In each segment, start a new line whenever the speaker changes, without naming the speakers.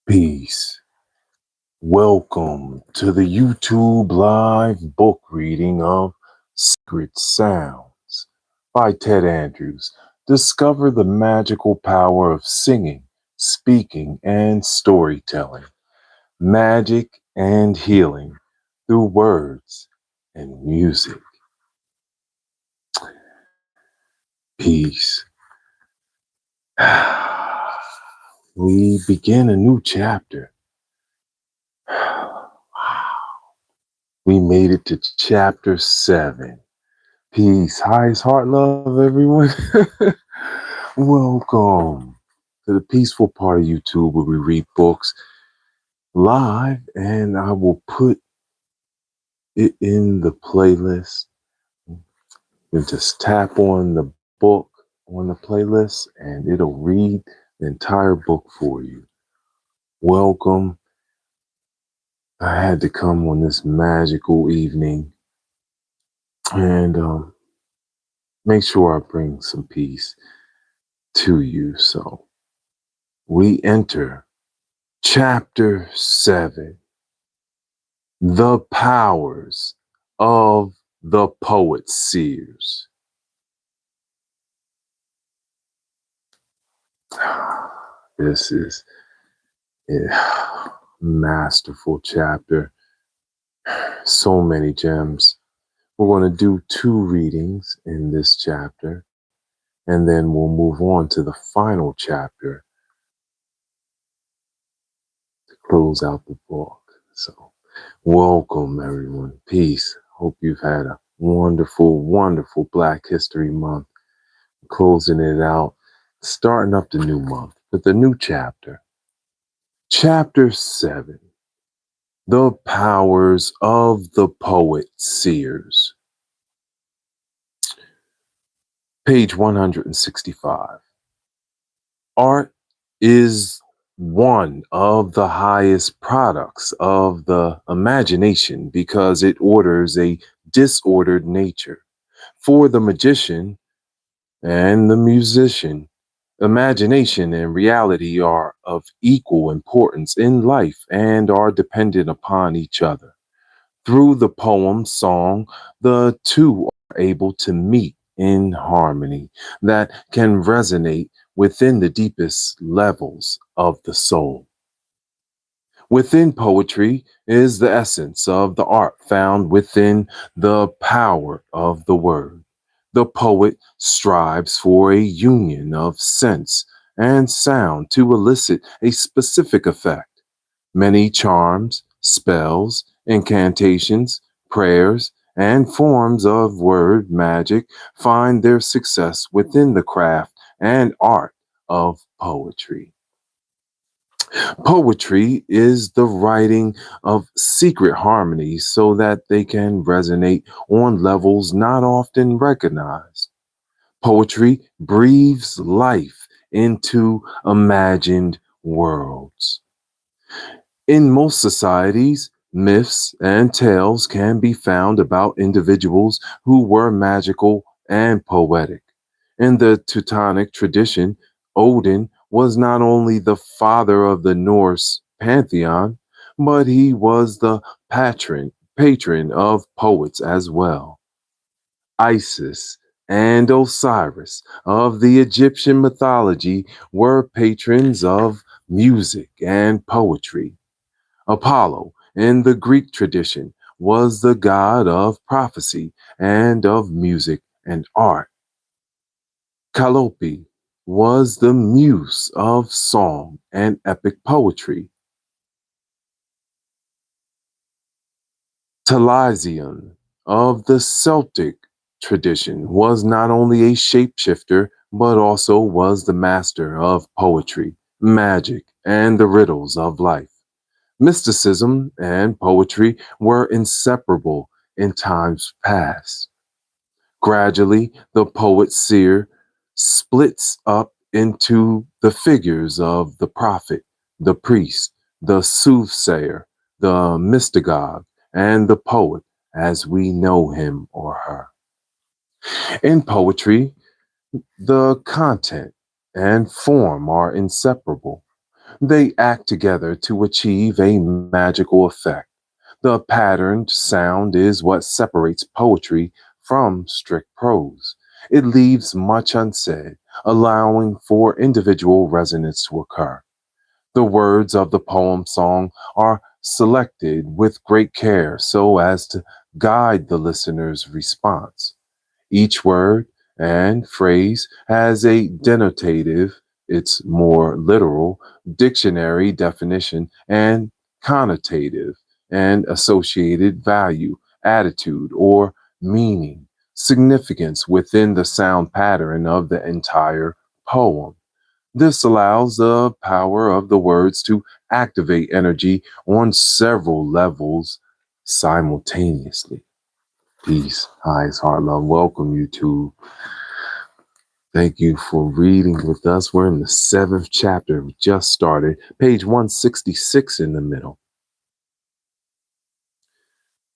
Peace. Welcome to the YouTube live book reading of Secret Sounds by Ted Andrews. Discover the magical power of singing, speaking, and storytelling. Magic and healing through words and music. Peace. We begin a new chapter. We made it to chapter 7. Peace, highest heart love, everyone. Welcome to the peaceful part of YouTube where we read books live, and I will put it in the playlist. You just tap on the book on the playlist, and it'll read the entire book for you. Welcome. I had to come on this magical evening and make sure I bring some peace to you. So we enter Chapter 7, The Powers of the Poet Seers. This is a masterful chapter. So many gems. We're going to do 2 readings in this chapter, and then we'll move on to the final chapter to close out the book. So welcome, everyone. Peace. Hope you've had a wonderful, wonderful Black History Month. Closing it out, starting up the new month with a new chapter. Chapter 7, The Powers of the Poet Seers. Page 165. Art is one of the highest products of the imagination because it orders a disordered nature. For the magician and the musician, imagination and reality are of equal importance in life and are dependent upon each other. Through the poem, song, the two are able to meet in harmony that can resonate within the deepest levels of the soul. Within poetry is the essence of the art found within the power of the word. The poet strives for a union of sense and sound to elicit a specific effect. Many charms, spells, incantations, prayers, and forms of word magic find their success within the craft and art of poetry. Poetry is the writing of secret harmonies so that they can resonate on levels not often recognized. Poetry breathes life into imagined worlds. In most societies, myths and tales can be found about individuals who were magical and poetic. In the Teutonic tradition, Odin was not only the father of the Norse pantheon, but he was the patron of poets as well. Isis and Osiris of the Egyptian mythology were patrons of music and poetry. Apollo in the Greek tradition was the god of prophecy and of music and art. Calliope was the muse of song and epic poetry. Taliesin of the Celtic tradition was not only a shapeshifter, but also was the master of poetry, magic, and the riddles of life. Mysticism and poetry were inseparable in times past. Gradually, the poet seer splits up into the figures of the prophet, the priest, the soothsayer, the mystagogue, and the poet as we know him or her. In poetry, the content and form are inseparable. They act together to achieve a magical effect. The patterned sound is what separates poetry from strict prose. It leaves much unsaid, allowing for individual resonance to occur. The words of the poem song are selected with great care so as to guide the listener's response. Each word and phrase has a denotative, its more literal, dictionary definition, and connotative and associated value, attitude, or meaning, significance within the sound pattern of the entire poem. This allows the power of the words to activate energy on several levels simultaneously. Peace, highest heart, love. Welcome you to. Thank you for reading with us. We're in the seventh chapter. We just started. Page 166 in the middle.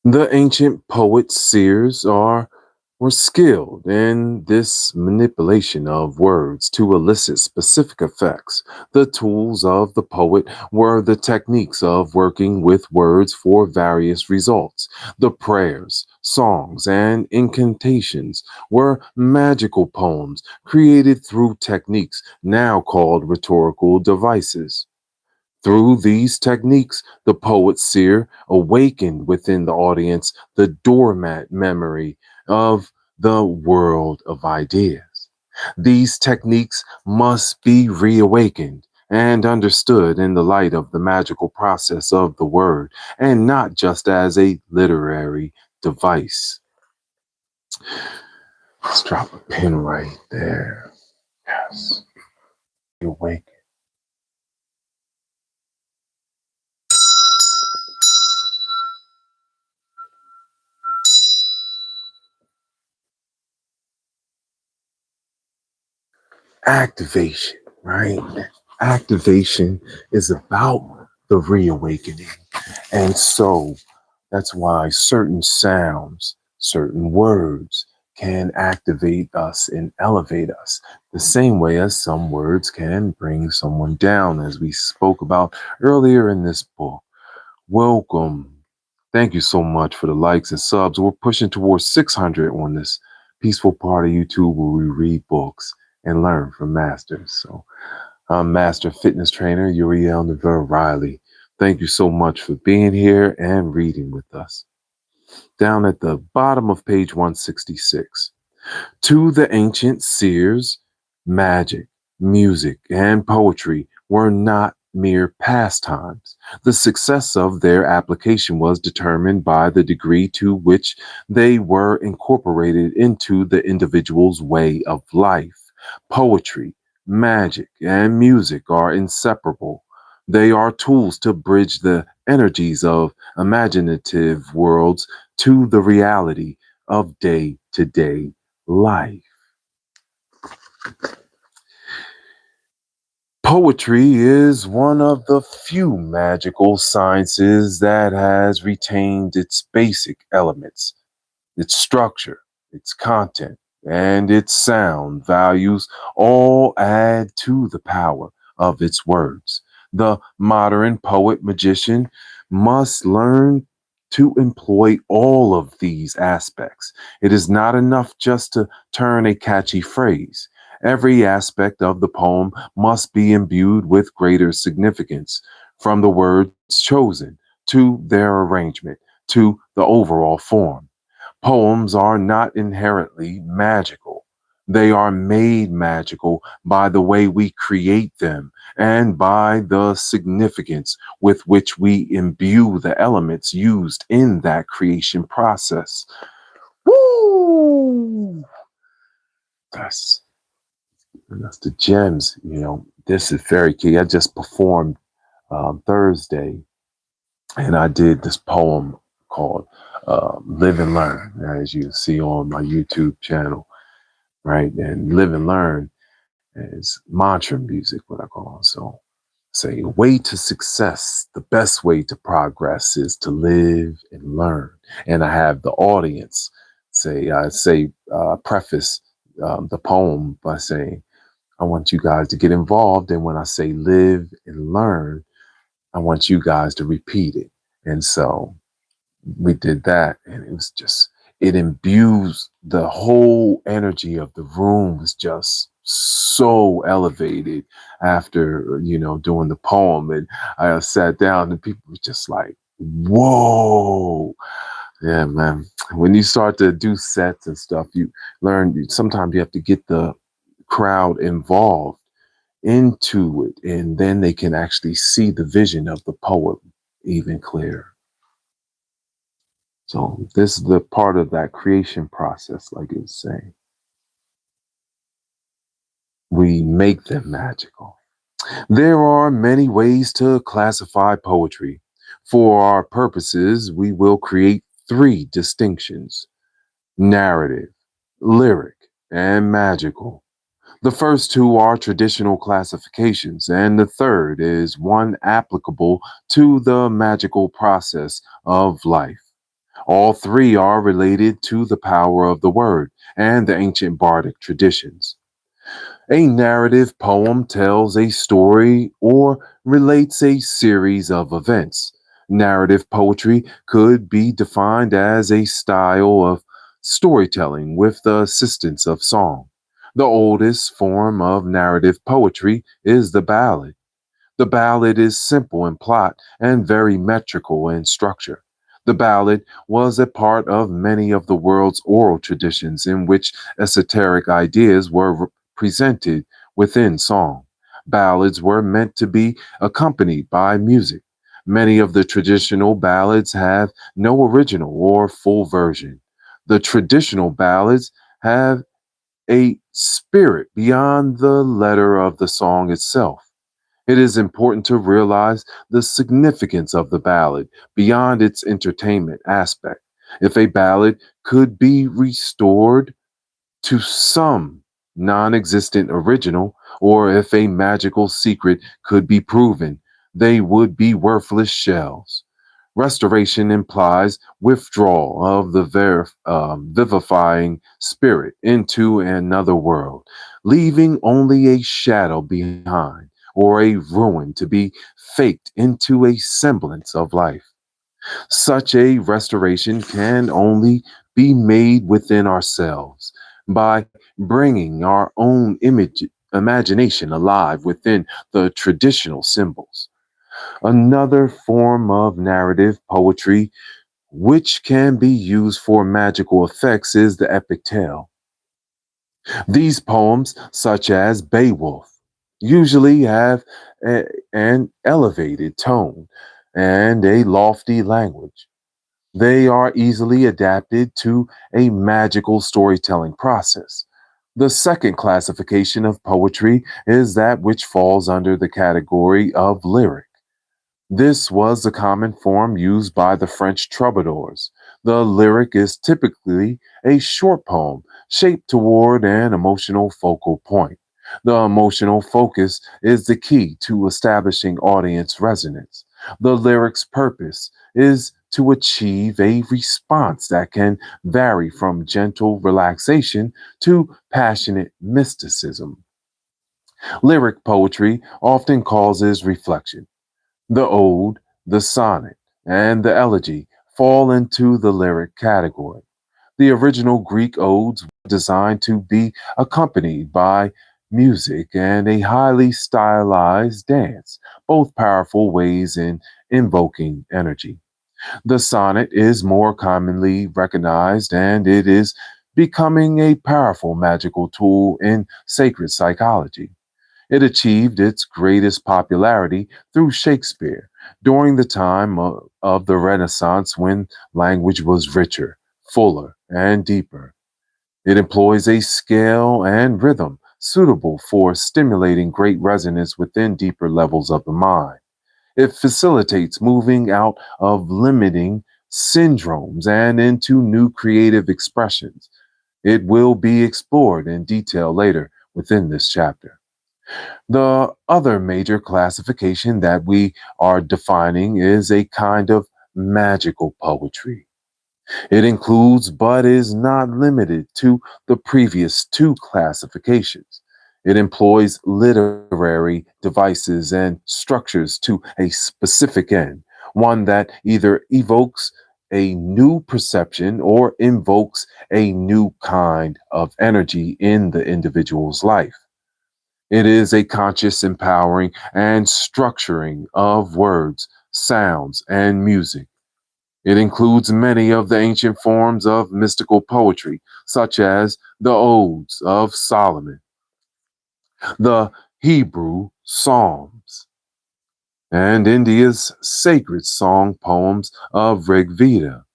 The ancient poets, seers, were skilled in this manipulation of words to elicit specific effects. The tools of the poet were the techniques of working with words for various results. The prayers, songs, and incantations were magical poems created through techniques now called rhetorical devices. Through these techniques, the poet seer awakened within the audience the doormat memory of the world of ideas. These techniques must be reawakened and understood in the light of the magical process of the word and not just as a literary device. Let's drop a pin right there. Yes. Awaken. Activation, right? Activation is about the reawakening. And so that's why certain sounds, certain words can activate us and elevate us the same way as some words can bring someone down, as we spoke about earlier in this book. Welcome. Thank you so much for the likes and subs. We're pushing towards 600 on this peaceful part of YouTube where we read books and learn from masters. So I'm Master Fitness Trainer Uriel Riley. Thank you so much for being here and reading with us. Down at the bottom of page 166. To the ancient seers, magic, music, and poetry were not mere pastimes. The success of their application was determined by the degree to which they were incorporated into the individual's way of life. Poetry, magic, and music are inseparable. They are tools to bridge the energies of imaginative worlds to the reality of day to day life. Poetry is one of the few magical sciences that has retained its basic elements, its structure, its content, and its sound values all add to the power of its words. The modern poet magician must learn to employ all of these aspects. It is not enough just to turn a catchy phrase. Every aspect of the poem must be imbued with greater significance, from the words chosen to their arrangement to the overall form. Poems are not inherently magical. They are made magical by the way we create them and by the significance with which we imbue the elements used in that creation process. Woo! That's, that's the gems. This is very key. I just performed Thursday and I did this poem called Live and Learn, as you see on my YouTube channel, right? And Live and Learn is mantra music, what I call it. So, say, way to success, the best way to progress is to live and learn. And I have the audience preface the poem by saying, I want you guys to get involved. And when I say live and learn, I want you guys to repeat it. And so we did that, and it was just, it imbues the whole energy of the room was just so elevated after, doing the poem. And I sat down and people were just like, whoa. Yeah, man. When you start to do sets and stuff, you learn sometimes you have to get the crowd involved into it, and then they can actually see the vision of the poem even clearer. So this is the part of that creation process, like it was saying. We make them magical. There are many ways to classify poetry. For our purposes, we will create three distinctions: narrative, lyric, and magical. The first two are traditional classifications, and the third is one applicable to the magical process of life. All three are related to the power of the word and the ancient bardic traditions. A narrative poem tells a story or relates a series of events. Narrative poetry could be defined as a style of storytelling with the assistance of song. The oldest form of narrative poetry is the ballad. The ballad is simple in plot and very metrical in structure. The ballad was a part of many of the world's oral traditions in which esoteric ideas were presented within song. Ballads were meant to be accompanied by music. Many of the traditional ballads have no original or full version. The traditional ballads have a spirit beyond the letter of the song itself. It is important to realize the significance of the ballad beyond its entertainment aspect. If a ballad could be restored to some non existent original, or if a magical secret could be proven, they would be worthless shells. Restoration implies withdrawal of the vivifying spirit into another world, leaving only a shadow behind or a ruin to be faked into a semblance of life. Such a restoration can only be made within ourselves by bringing our own imagination alive within the traditional symbols. Another form of narrative poetry which can be used for magical effects is the epic tale. These poems, such as Beowulf, usually have an elevated tone and a lofty language. They are easily adapted to a magical storytelling process. The second classification of poetry is that which falls under the category of lyric. This was the common form used by the French troubadours. The lyric is typically a short poem shaped toward an emotional focal point. The emotional focus is the key to establishing audience resonance. The lyric's purpose is to achieve a response that can vary from gentle relaxation to passionate mysticism. Lyric poetry often causes reflection. The ode, the sonnet, and the elegy fall into the lyric category. The original Greek odes were designed to be accompanied by music and a highly stylized dance, both powerful ways in invoking energy. The sonnet is more commonly recognized, and it is becoming a powerful magical tool in sacred psychology. It achieved its greatest popularity through Shakespeare during the time of the Renaissance when language was richer, fuller, and deeper. It employs a scale and rhythm suitable for stimulating great resonance within deeper levels of the mind. It facilitates moving out of limiting syndromes and into new creative expressions. It will be explored in detail later within this chapter. The other major classification that we are defining is a kind of magical poetry. It includes, but is not limited to, the previous two classifications. It employs literary devices and structures to a specific end, one that either evokes a new perception or invokes a new kind of energy in the individual's life. It is a conscious empowering and structuring of words, sounds, and music. It includes many of the ancient forms of mystical poetry, such as the Odes of Solomon, the Hebrew Psalms, and India's sacred song poems of Rig Veda.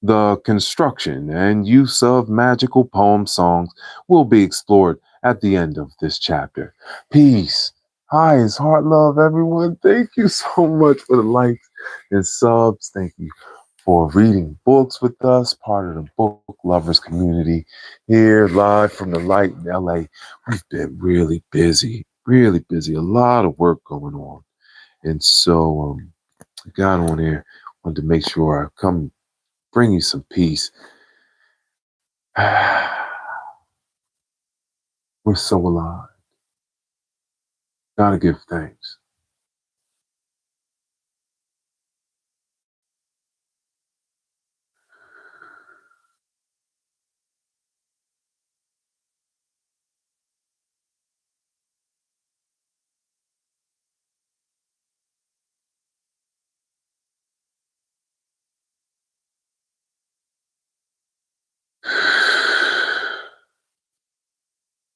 The construction and use of magical poem songs will be explored at the end of this chapter. Peace. Hi, it's Heart Love, everyone. Thank you so much for the likes and subs. Thank you for reading books with us, part of the book lovers community here live from the light in LA. We've been really busy, a lot of work going on. And so I got on here, wanted to make sure I come bring you some peace. We're so alive. Gotta give thanks.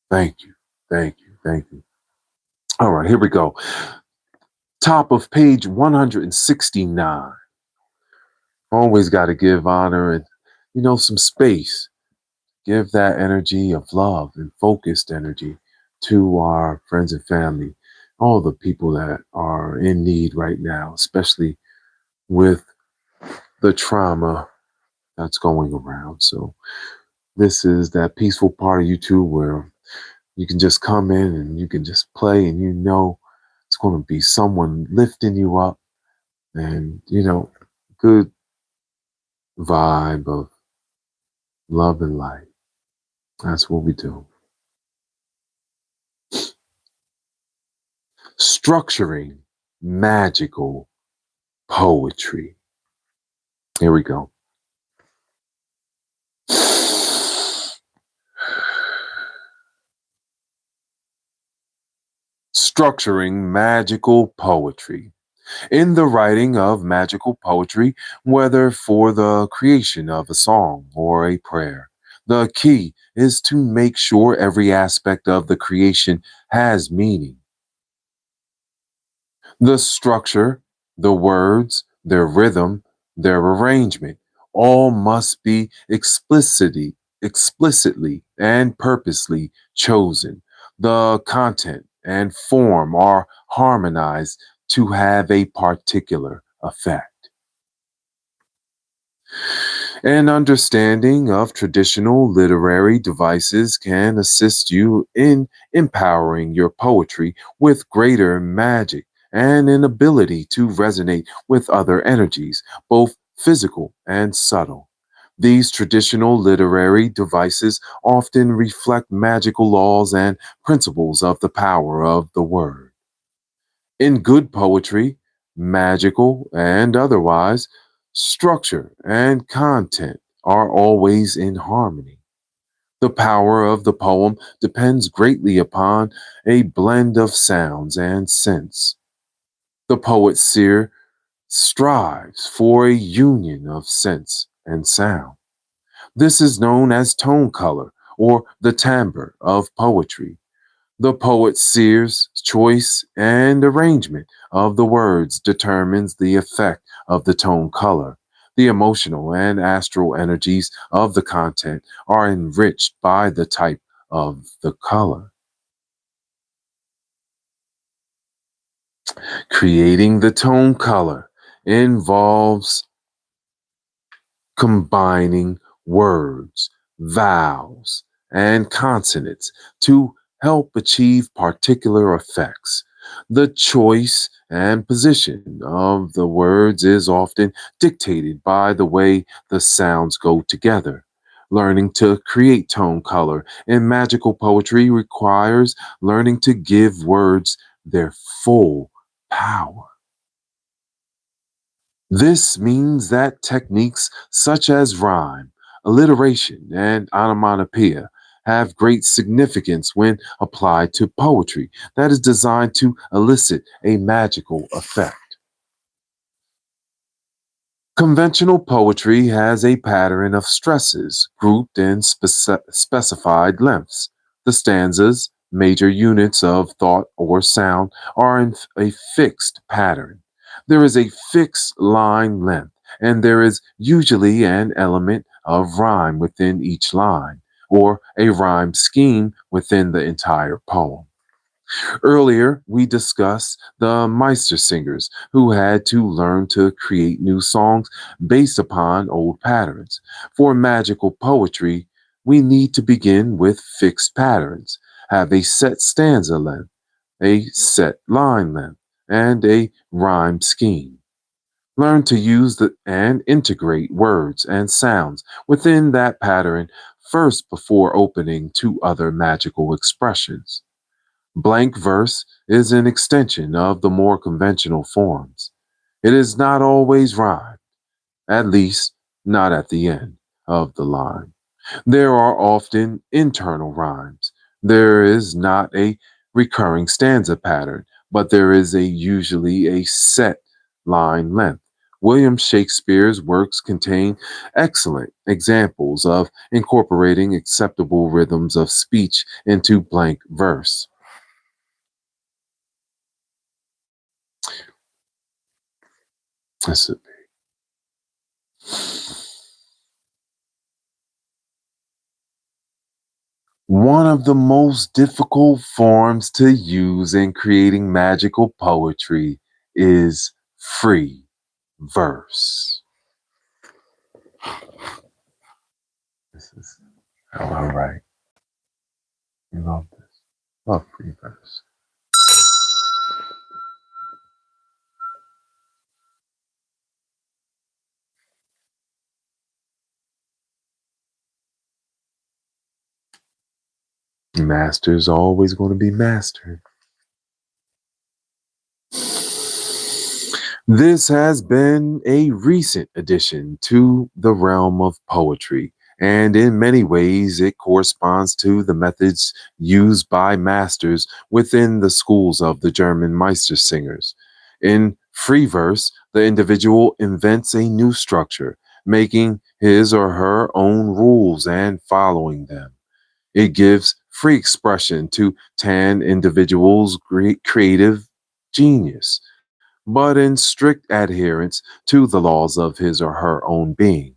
Thank you. Thank you. Thank you. All right, here we go. Top of page 169. Always got to give honor and, some space. Give that energy of love and focused energy to our friends and family, all the people that are in need right now, especially with the trauma that's going around. So, this is that peaceful part of YouTube where you can just come in and you can just play and it's going to be someone lifting you up and, good vibe of love and light. That's what we do. Structuring magical poetry. Here we go. Structuring magical poetry. In the writing of magical poetry, whether for the creation of a song or a prayer, the key is to make sure every aspect of the creation has meaning. The structure, the words, their rhythm, their arrangement, all must be explicitly and purposely chosen. The content and form are harmonized to have a particular effect. An understanding of traditional literary devices can assist you in empowering your poetry with greater magic and an ability to resonate with other energies, both physical and subtle. These traditional literary devices often reflect magical laws and principles of the power of the word. In good poetry, magical and otherwise, structure and content are always in harmony. The power of the poem depends greatly upon a blend of sounds and scents. The poet seer strives for a union of sense and sound. This is known as tone color or the timbre of poetry. The poet seer's choice and arrangement of the words determines the effect of the tone color. The emotional and astral energies of the content are enriched by the type of the color. Creating the tone color involves combining words, vowels, and consonants to help achieve particular effects. The choice and position of the words is often dictated by the way the sounds go together. learning to create tone color. And magical poetry requires learning to give words their full power. This means that techniques such as rhyme, alliteration, and onomatopoeia have great significance when applied to poetry that is designed to elicit a magical effect. Conventional poetry has a pattern of stresses grouped in specified lengths. The stanzas, major units of thought or sound, are in a fixed pattern. There is a fixed line length, and there is usually an element of rhyme within each line, or a rhyme scheme within the entire poem. Earlier, we discussed the Meister singers who had to learn to create new songs based upon old patterns. For magical poetry, we need to begin with fixed patterns, have a set stanza length, a set line length, and a rhyme scheme. Learn to use and integrate words and sounds within that pattern first before opening to other magical expressions. Blank verse is an extension of the more conventional forms. It is not always rhymed, at least not at the end of the line. There are often internal rhymes. There is not a recurring stanza pattern, but there is usually a set line length. William Shakespeare's works contain excellent examples of incorporating acceptable rhythms of speech into blank verse. That's it. One of the most difficult forms to use in creating magical poetry is free verse. This is how I write. You love this. Love free verse. Master's always going to be mastered. This has been a recent addition to the realm of poetry, and in many ways it corresponds to the methods used by masters within the schools of the German Meistersingers. In free verse, the individual invents a new structure, making his or her own rules and following them. It gives free expression to tan individuals' creative genius, but in strict adherence to the laws of his or her own being.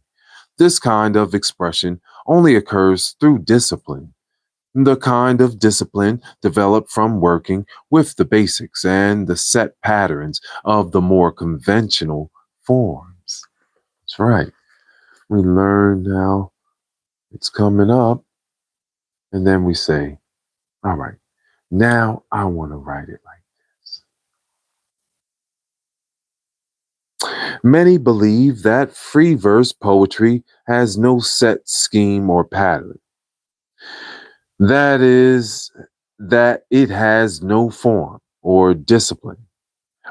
This kind of expression only occurs through discipline, the kind of discipline developed from working with the basics and the set patterns of the more conventional forms. That's right. We learn now it's coming up, and then we say, all right, now I want to write it like this. Many believe that free verse poetry has no set scheme or pattern. That is, that it has no form or discipline.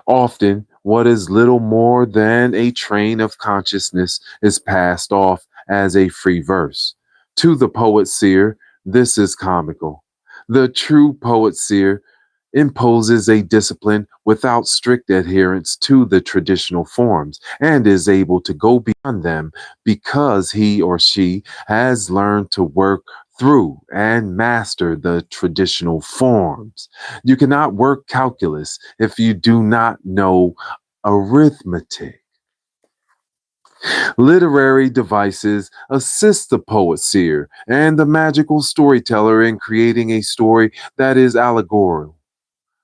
Often, what is little more than a train of consciousness is passed off as a free verse. To the poet seer, this is comical. The true poet seer imposes a discipline without strict adherence to the traditional forms and is able to go beyond them because he or she has learned to work through and master the traditional forms. You cannot work calculus if you do not know arithmetic. Literary devices assist the poet seer and the magical storyteller in creating a story that is allegorical,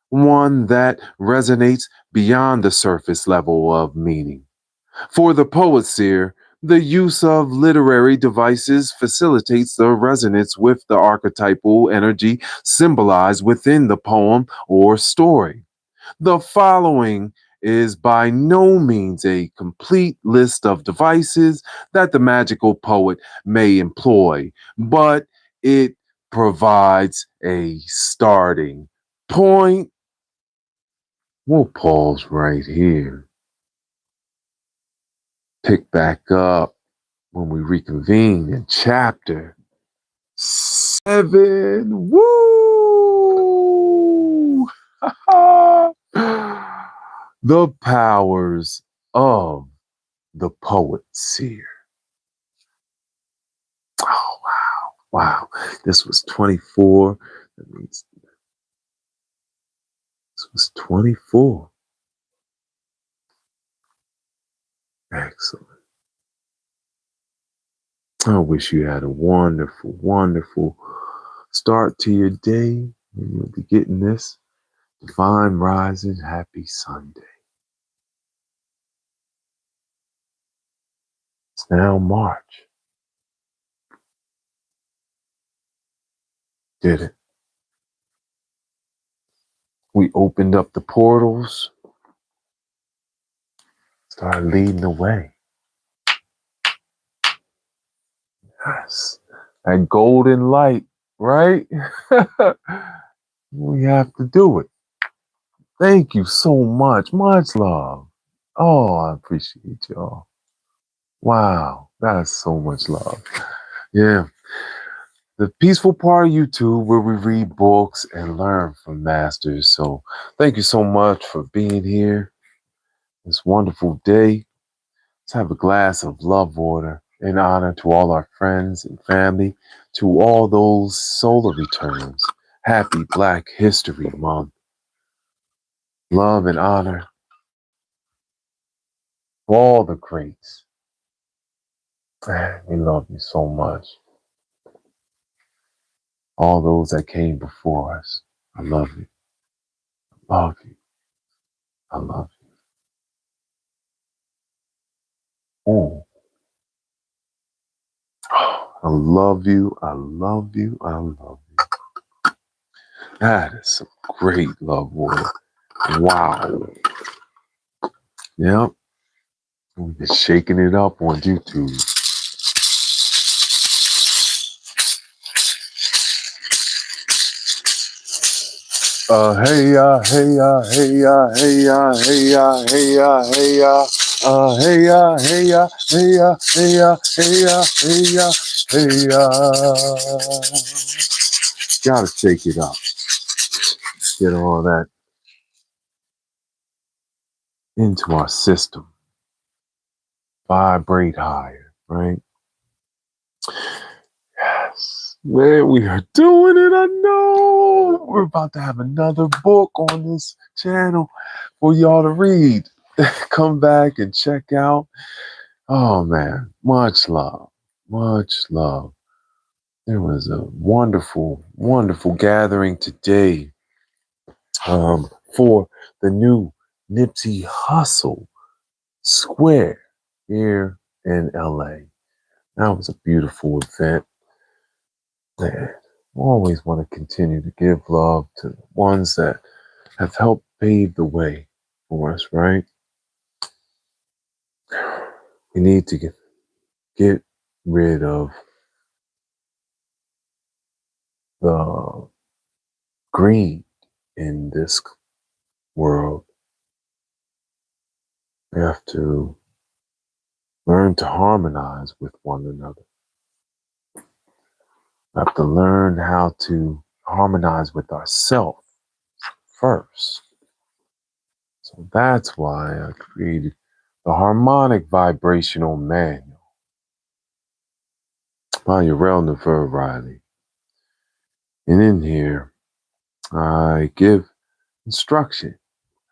one that resonates beyond the surface level of meaning. For the poet seer, the use of literary devices facilitates the resonance with the archetypal energy symbolized within the poem or story. The following is by no means a complete list of devices that the magical poet may employ, but it provides a starting point. We'll pause right here, pick back up when we reconvene in chapter 7. Woo! The powers of the poet seer. Oh, wow. Wow. This was 24. That means this was 24. Excellent. I wish you had a wonderful, wonderful start to your day. And you'll be getting this divine rising. Happy Sunday. It's now March. Did it. We opened up the portals, started leading the way. Yes. That golden light, right? We have to do it. Thank you so much. Much love. Oh, I appreciate y'all. Wow. That's so much love. Yeah. The peaceful part of YouTube where we read books and learn from masters. So thank you so much for being here. This wonderful day. Let's have a glass of love water in honor to all our friends and family, to all those solar returns. Happy Black History Month. Love and honor to all the greats. Man, we love you so much. All those that came before us. I love you. I love you. I love you. Oh. I love you. I love you. I love you. That is some great love water. Wow. Yep. We've been shaking it up on YouTube. Hey ya, hey ya, hey ya, hey ya, hey ya, hey ya, hey ya. Hey ya, hey ya, hey ya, hey ya, hey ya, hey ya, hey ya. Gotta shake it up. Get all that into our system. Vibrate higher, right? Yes. Man, we are doing it. I know. We're about to have another book on this channel for y'all to read. Come back and check out. Oh, man. Much love. Much love. There was a wonderful, wonderful gathering today for the new Nipsey Hussle Square here in LA. That was a beautiful event. Man, I always want to continue to give love to the ones that have helped pave the way for us, right? We need to get rid of the greed in this world. We have to learn to harmonize with one another. We have to learn how to harmonize with ourselves first. So that's why I created the Harmonic Vibrational Manual by Uriel Riley. And in here, I give instruction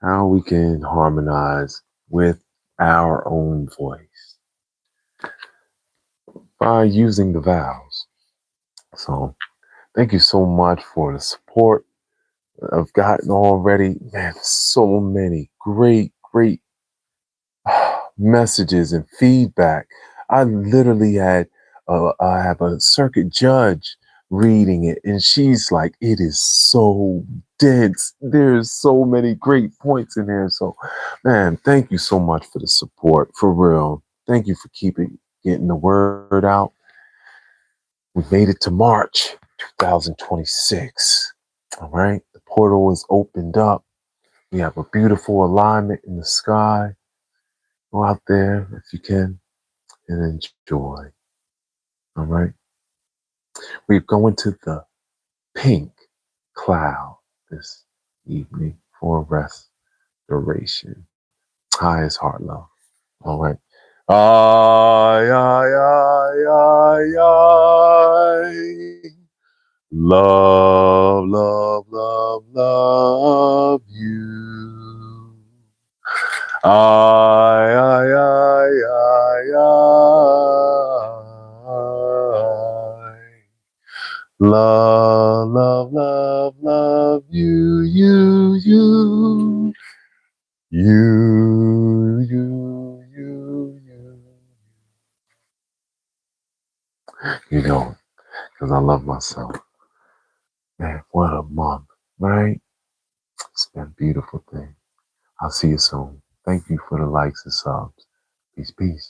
how we can harmonize with our own voice by using the vowels. So thank you so much for the support I've gotten already. Man, so many great messages and feedback. I literally had I have a circuit judge reading it, and she's like, it is so dense. There's so many great points in there. So, man, thank you so much for the support, for real. Thank you for getting the word out. We made it to March 2026. All right, the portal is opened up. We have a beautiful alignment in the sky. Go out there if you can and enjoy. All right, we're going to the pink cloud this evening for restoration. Highest heart love. All right. Ay, ay, ay, ay, ay. Love, love, love, love you. Ay, ay, ay, ay, ay. Love, love, love, love you, you. You know, because I love myself. Man, what a month, right? It's been a beautiful thing. I'll see you soon. Thank you for the likes and subs. Peace, peace.